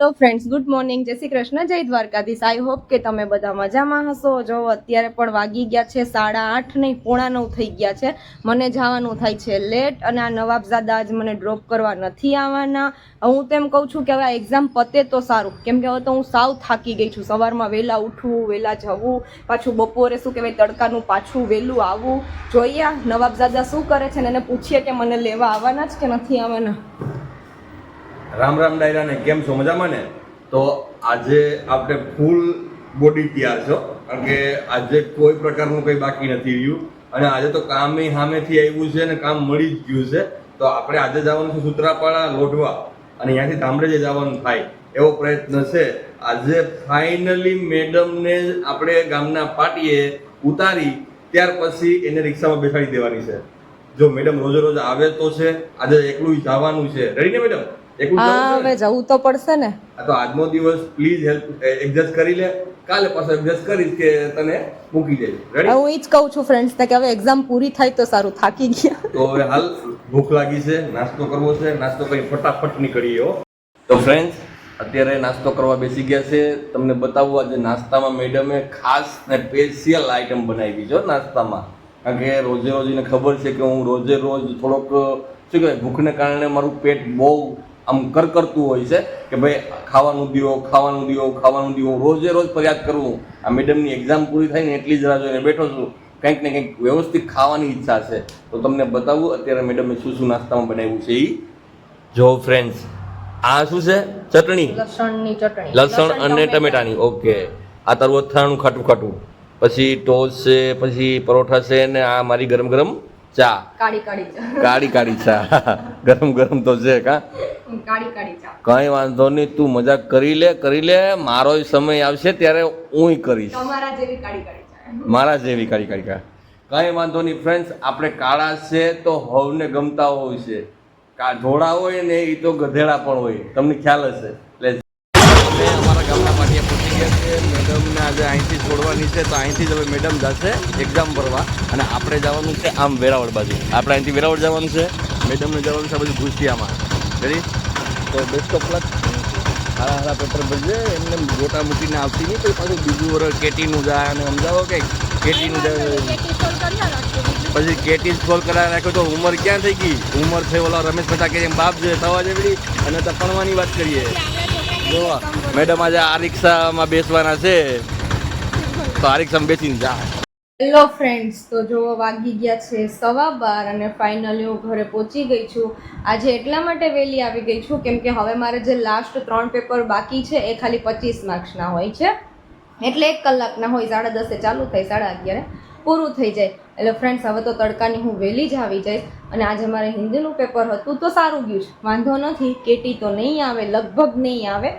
Hello friends, good morning, જય શ્રી કૃષ્ણ, જય Dwarkadhish. I hope કે તમે બધા મજામાં હશો. જો અત્યારે પણ વાગી ગયા છે 8:30 નહીં 9:45 થઈ ગયા છે. મને જવાનું થાય છે લેટ અને આ નવાબઝાદા આજ મને ડ્રોપ કરવા નથી આવવાના. હું તેમ કહું છું કે હવે આ એક્ઝામ પતે તો સારું, કેમ કે હવે તો હું સાવ થાકી ગઈ છું. સવારમાં વહેલા ઉઠવું, વહેલા જવું, પાછું બપોરે શું કહેવાય તડકાનું પાછું વહેલું આવવું. જોઈએ આ નવાબઝાદા શું કરે છે ને એને પૂછીએ કે મને લેવા આવવાના જ કે નથી આવવાના. રામ રામ ડાયરા ને કેમ છો? મજામાં ને? તો આજે આપણે ફૂલ બોડી તૈયાર છો, કારણ કે આજે કોઈ પ્રકારનું કંઈ બાકી નથી રહ્યું અને આજે તો કામે સામેથી આવ્યું છે ને કામ મળી જ ગયું છે. તો આપણે આજે જવાનું છે સૂત્રાપાડા લોઢવા અને અહીંયાથી ધામરેજે જવાનું થાય એવો પ્રયત્ન છે. આજે ફાઇનલી મેડમને આપણે ગામના પાટીએ ઉતારી ત્યાર પછી એને રિક્ષામાં બેસાડી દેવાની છે. જો મેડમ રોજે રોજ આવે તો છે, આજે એકલું જવાનું છે. રેડી ને મેડમ? હવે જવું તો પડશે ને. તો આજનો દિવસ પ્લીઝ હેલ્પ એડજસ્ટ કરી લે, કાલે પાછો એડજસ્ટ કરીશ કે તને મૂકી દે. રેડી? હું ઈ જ કહું છું ફ્રેન્ડ્સ કે હવે એક્ઝામ પૂરી થાય તો સારું, થાકી ગયા. તો હવે હાલ ભૂખ લાગી છે, નાસ્તો કરવો છે, નાસ્તો કરી ફટાફટ નીકળીએ હો. તો ફ્રેન્ડ્સ અત્યારે નાસ્તો કરવા બેસી ગયા છે. તમને બતાવું આજે નાસ્તામાં મેડમે ખાસ ને સ્પેશિયલ આઈટમ બનાવી છે નાસ્તામાં, કારણ કે રોજે રોજ એને ખબર છે કે હું રોજે રોજ થોડોક શું કહેવાય ભૂખને કારણે મારું પેટ બહુ આમ કરતું હોય છે કે ભાઈ ખાવાનું દ્યો, ખાવાનું દ્યો, ખાવાનું દ્યો, રોજે રોજ ફરિયાદ કરવું. આ મેડમની એક્ઝામ પૂરી થાય ને એટલી જ રાહ જોઈને બેઠો છું. કંઈક ને કંઈક વ્યવસ્થિત ખાવાની ઈચ્છા છે. તો તમને બતાવું અત્યારે મેડમે શું શું નાસ્તામાં બનાવ્યું છે એ. જો ફ્રેન્ડ્સ આ શું છે? ચટણી, લસણની ચટણી, લસણ અને ટમેટાની. ઓકે, આ તારું અથાણું ખાટું ખાટું, પછી ટોસ છે, પછી પરોઠા છે ને આ મારી ગરમ ગરમ ચા, કાળી કાળી ચા ગરમ ગરમ તો છે કા કઈ વાંધો નહીં, તું મજાક કરી લે, મારો સમય આવશે ત્યારે હું કરીશ મારા જેવી કાળી ચા. કઈ વાંધો નહીં ફ્રેન્ડ્સ, આપણે કાળા છે તો હવને ગમતા હોય છે, ધોળા હોય ને એ તો ગધેડા પણ હોય, તમને ખ્યાલ હશે. એટલે અમારા ગામના પાટિયા પહોંચી ગયા છે. મેડમને આજે અહીંથી છોડવાની છે, તો અહીંથી જ હવે મેડમ જશે એક્ઝામ ભરવા અને આપણે જવાનું છે આમ વેરાવળ બાજુ. આપણે અહીંથી વેરાવળ જવાનું છે, મેડમને જવાનું છે આ બધું ભૂસિયામાં. રેડી? તો બેસ્ટ ઓફ લક. હારા પેપર ભરજે, એમને ગોટા મૂકીને આવતી નહીં તો પાછું બીજું વર્ષ કેટીનું જાય અને સમજાવો કે કેટીનું જાય પછી કેટી સોલ્વ કરાવી નાખ્યો તો ઉંમર ક્યાં થઈ ગઈ? ઉંમર થઈ ઓલા રમેશ પતા કે બાપ છે થવા જેવી અને તો ભણવાની વાત કરીએ. જો મેડમ આજે આ રિક્ષામાં બેસવાના છે તો આ રિક્ષામાં બેસીને જાય. હેલો ફ્રેન્ડ્સ, તો જો વાગી ગયા છે 12:15 અને ફાઇનલી હું ઘરે પહોંચી ગઈ છું. આજે એટલા માટે વહેલી આવી ગઈ છું કેમ કે હવે મારે જે લાસ્ટ 3 પેપર બાકી છે એ ખાલી 25 માર્ક્સના હોય છે, એટલે 1 કલાકના હોય. 10:30 ચાલુ થાય, 11:30 પૂરું થઈ જાય. એટલે ફ્રેન્ડ્સ હવે તો તડકાની હું વહેલી જ આવી જઈશ. અને આજે મારે હિન્દીનું પેપર હતું તો સારું ગયું છે, વાંધો નથી. કેટી તો નહીં આવે, લગભગ નહીં આવે,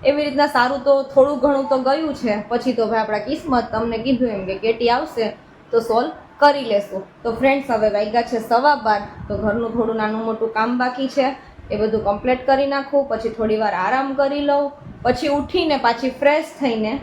એવી રીતના સારું તો થોડું ઘણું તો ગયું છે. પછી તો ભાઈ આપણા કિસ્મત, તમને કીધું એમ કે કેટી આવશે તો સોલ્વ કરી લેશું. તો ફ્રેન્ડ્સ હવે વાગ્યા છે 12:15, તો ઘરનું થોડું નાનું મોટું કામ બાકી છે એ બધું કમ્પ્લીટ કરી નાખું, પછી થોડી વાર આરામ કરી લઉં, પછી ઉઠીને પાછી ફ્રેશ થઈને.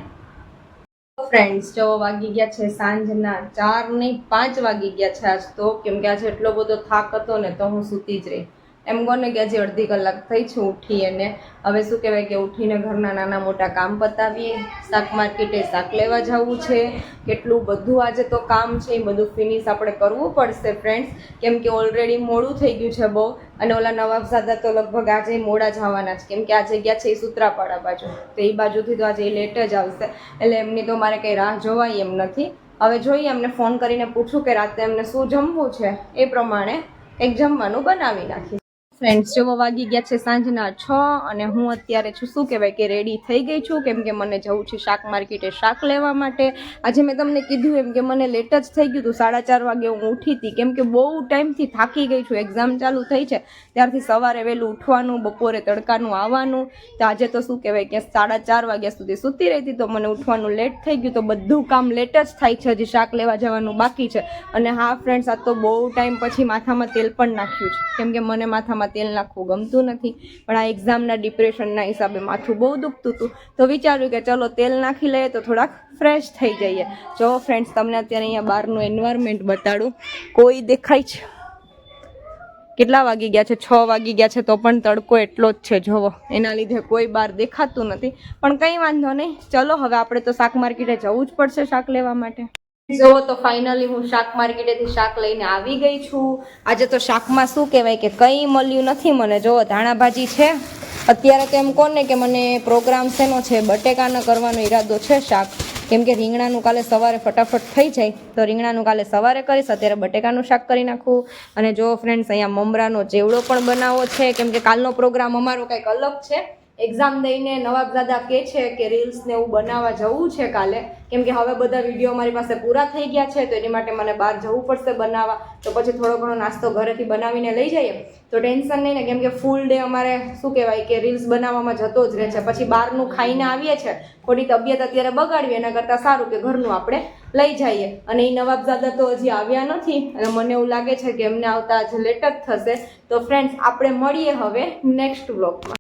ફ્રેન્ડ્સ જો વાગી ગયા છે સાંજના 4 નહીં 5 વાગી ગયા છે આજ તો, કેમ કે આજે એટલો બધો થાક હતો ને તો હું સૂતી જ રહી. એમ કોને કે હજી અડધી કલાક થઈ છે ઉઠી, અને હવે શું કહેવાય કે ઉઠીને ઘરના નાના મોટા કામ પતાવીએ. શાક માર્કેટે શાક લેવા જવું છે, કેટલું બધું આજે તો કામ છે, એ બધું ફિનિશ આપણે કરવું પડશે ફ્રેન્ડ્સ, કેમ કે ઓલરેડી મોડું થઈ ગયું છે બહુ. અને ઓલા નવાબઝાદા તો લગભગ આજે મોડા જવાના છે, કેમ કે આજે ગયા છે એ સૂત્રાપાડા બાજુ, તો એ બાજુથી તો આજે લેટ જ આવશે. એટલે એમની તો મારે કંઈ રાહ જોવાય એમ નથી. હવે જોઈએ, એમને ફોન કરીને પૂછું કે રાતે એમને શું જમવું છે, એ પ્રમાણે કંઈક જમવાનું બનાવી નાખીશ. ફ્રેન્ડ્સ જો વાગી ગયા છે સાંજના 6 અને હું અત્યારે છું શું કહેવાય કે રેડી થઈ ગઈ છું, કેમ કે મને જવું છે શાક માર્કેટે શાક લેવા માટે. આજે મેં તમને કીધું એમ કે મને લેટ જ થઈ ગયું હતું, 4:30 વાગે હું ઉઠી હતી, કેમ કે બહુ ટાઈમથી થાકી ગઈ છું. એક્ઝામ ચાલુ થઈ છે ત્યારથી સવારે વહેલું ઉઠવાનું, બપોરે તડકાનું આવવાનું. તો આજે તો શું કહેવાય કે 4:30 વાગ્યા સુધી સૂતી રહી હતી, તો મને ઉઠવાનું લેટ થઈ ગયું. તો બધું કામ લેટ જ થાય છે, હજી શાક લેવા જવાનું બાકી છે. અને હા ફ્રેન્ડ્સ, આ તો બહુ ટાઈમ પછી માથામાં તેલ પણ નાખ્યું છે, કેમ કે મને માથામાં તેલ નાખવું ગમતું નથી, પણ આ એક્ઝામના ડિપ્રેશનના હિસાબે માથું બહુ દુખતું હતું. તો વિચાર્યું કે ચલો તેલ નાખી લઈએ તો થોડાક ફ્રેશ થઈ જઈએ. જો ફ્રેન્ડ્સ તમને અત્યારે અહીંયા બહારનું એન્વાયરમેન્ટ બતાડું, કોઈ દેખાય છે? કેટલા વાગી ગયા છે? 6 વાગી ગયા છે તો પણ તડકો એટલો જ છે જોવો. એના લીધે કોઈ બહાર દેખાતું નથી, પણ કંઈ વાંધો નહીં. ચલો હવે આપણે તો શાક માર્કેટે જવું જ પડશે શાક લેવા માટે. જોવો તો ફાઇનલી હું શાક માર્કેટેથી શાક લઈને આવી ગઈ છું. આજે તો શાકમાં શું કહેવાય કે કંઈ મળ્યું નથી મને. જોવો ધાણા ભાજી છે. અત્યારે તો એમ કોને કે મને પ્રોગ્રામ શેનો છે, બટેકાનો કરવાનો ઈરાદો છે શાક, કેમ કે રીંગણાનું કાલે સવારે ફટાફટ થઈ જાય તો રીંગણાનું કાલે સવારે કરીશ. અત્યારે બટેકાનું શાક કરી નાખું. અને જો ફ્રેન્ડ્સ અહીંયા મમરાનો ચેવડો પણ બનાવવો છે, કેમ કે કાલનો પ્રોગ્રામ અમારો કંઈક અલગ છે. એક્ઝામ દઈને નવાબદાદા કહે છે કે રીલ્સ ને એવું બનાવવા જવું છે કાલે, કેમ કે હવે બધા વિડીયો મારી પાસે પૂરા થઈ ગયા છે તો એની માટે મને બહાર જવું પડશે બનાવવા. તો પછી થોડો ઘણો નાસ્તો ઘરેથી બનાવીને લઈ જઈએ તો ટેન્શન નહીં ને, કેમ કે ફૂલ ડે અમારે શું કહેવાય કે રીલ્સ બનાવવામાં જતો જ રહે છે. પછી બહારનું ખાઈને આવીએ છીએ, ખોટી તબિયત અત્યારે બગાડવી એના કરતાં સારું કે ઘરનું આપણે લઈ જઈએ. અને એ નવાબદાદા તો હજી આવ્યા નથી અને મને એવું લાગે છે કે એમને આવતા આજે લેટ જ થશે. તો ફ્રેન્ડ્સ આપણે મળીએ હવે નેક્સ્ટ વ્લોગમાં.